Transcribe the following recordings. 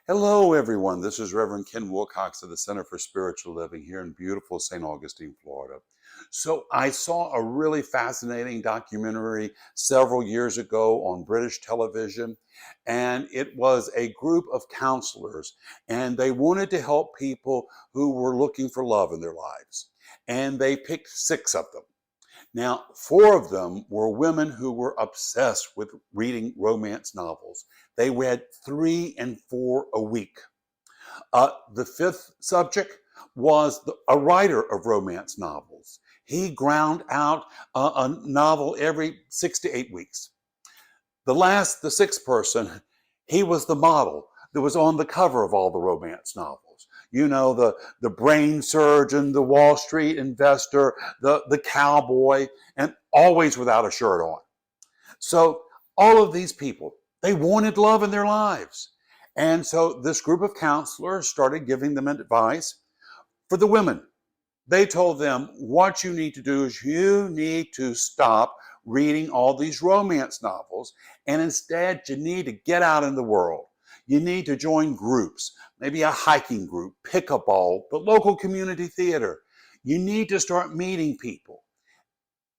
Hello, everyone. This is Reverend Ken Wilcox of the Center for Spiritual Living here in beautiful St. Augustine, Florida. So, I saw a really fascinating documentary several years ago on British television, and it was a group of counselors, and they wanted to help people who were looking for love in their lives. And they picked six of them. Now, four of them were women who were obsessed with reading romance novels. They read 3 and 4 a week. The fifth subject was a writer of romance novels. He ground out a novel every 6 to 8 weeks. The sixth person, he was the model that was on the cover of all the romance novels. You know, the brain surgeon, the Wall Street investor, the cowboy, and always without a shirt on. So all of these people, they wanted love in their lives. And so this group of counselors started giving them advice for the women. They told them, what you need to do is you need to stop reading all these romance novels, and instead you need to get out in the world. You need to join groups, maybe a hiking group, pickleball, the local community theater. You need to start meeting people.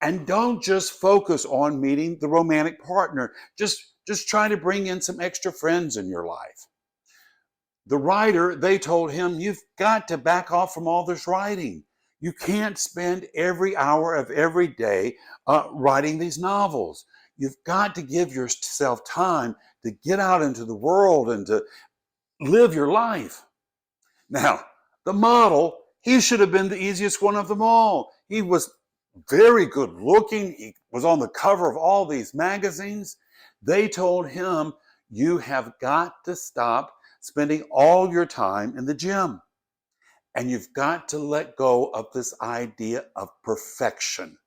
And don't just focus on meeting the romantic partner. Just try to bring in some extra friends in your life. The writer, they told him, you've got to back off from all this writing. You can't spend every hour of every day writing these novels. You've got to give yourself time to get out into the world and to live your life. Now, the model, he should have been the easiest one of them all. He was very good looking. He was on the cover of all these magazines. They told him, you have got to stop spending all your time in the gym. And you've got to let go of this idea of perfection,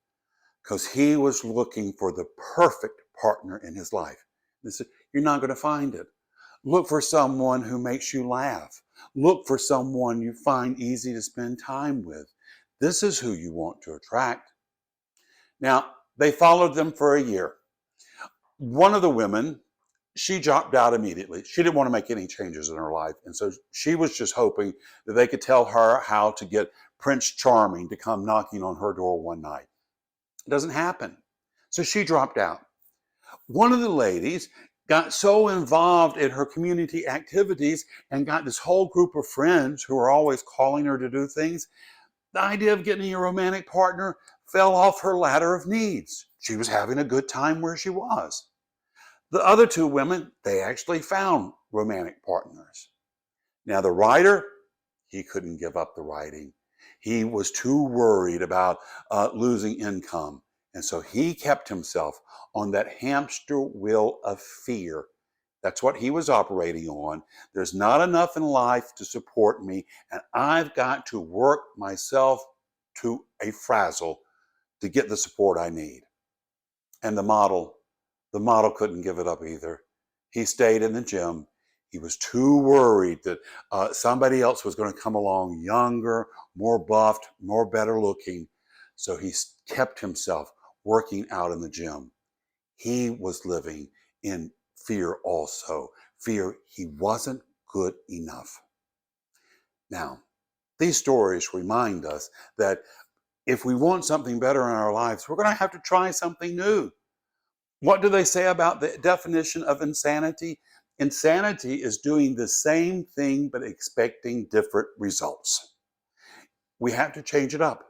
because he was looking for the perfect partner in his life. They said, you're not going to find it. Look for someone who makes you laugh. Look for someone you find easy to spend time with. This is who you want to attract. Now, they followed them for a year. One of the women, she dropped out immediately. She didn't want to make any changes in her life. And so she was just hoping that they could tell her how to get Prince Charming to come knocking on her door one night. It doesn't happen. So she dropped out. One of the ladies got so involved in her community activities and got this whole group of friends who were always calling her to do things. The idea of getting a romantic partner fell off her ladder of needs. She was having a good time where she was. The other two women, they actually found romantic partners. Now, the writer, he couldn't give up the writing. He was too worried about losing income. And so he kept himself on that hamster wheel of fear. That's what he was operating on. There's not enough in life to support me, and I've got to work myself to a frazzle to get the support I need. And the model couldn't give it up either. He stayed in the gym. He was too worried that somebody else was going to come along younger, more buffed, more better looking. So he kept himself working out in the gym. He was living in fear also. Fear he wasn't good enough. Now, these stories remind us that if we want something better in our lives, we're going to have to try something new. What do they say about the definition of insanity? Insanity is doing the same thing but expecting different results. We have to change it up.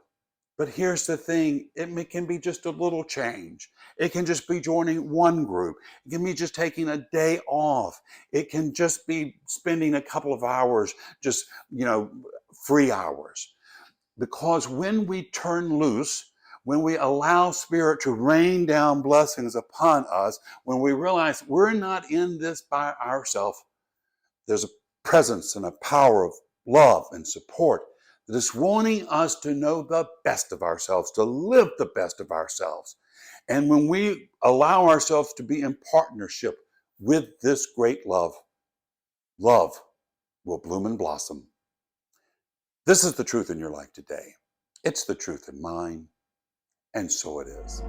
But here's the thing, it can be just a little change. It can just be joining one group. It can be just taking a day off. It can just be spending a couple of hours, just, free hours. Because when we turn loose, when we allow Spirit to rain down blessings upon us, when we realize we're not in this by ourselves, there's a presence and a power of love and support that is wanting us to know the best of ourselves, to live the best of ourselves. And when we allow ourselves to be in partnership with this great love, love will bloom and blossom. This is the truth in your life today. It's the truth in mine, and so it is.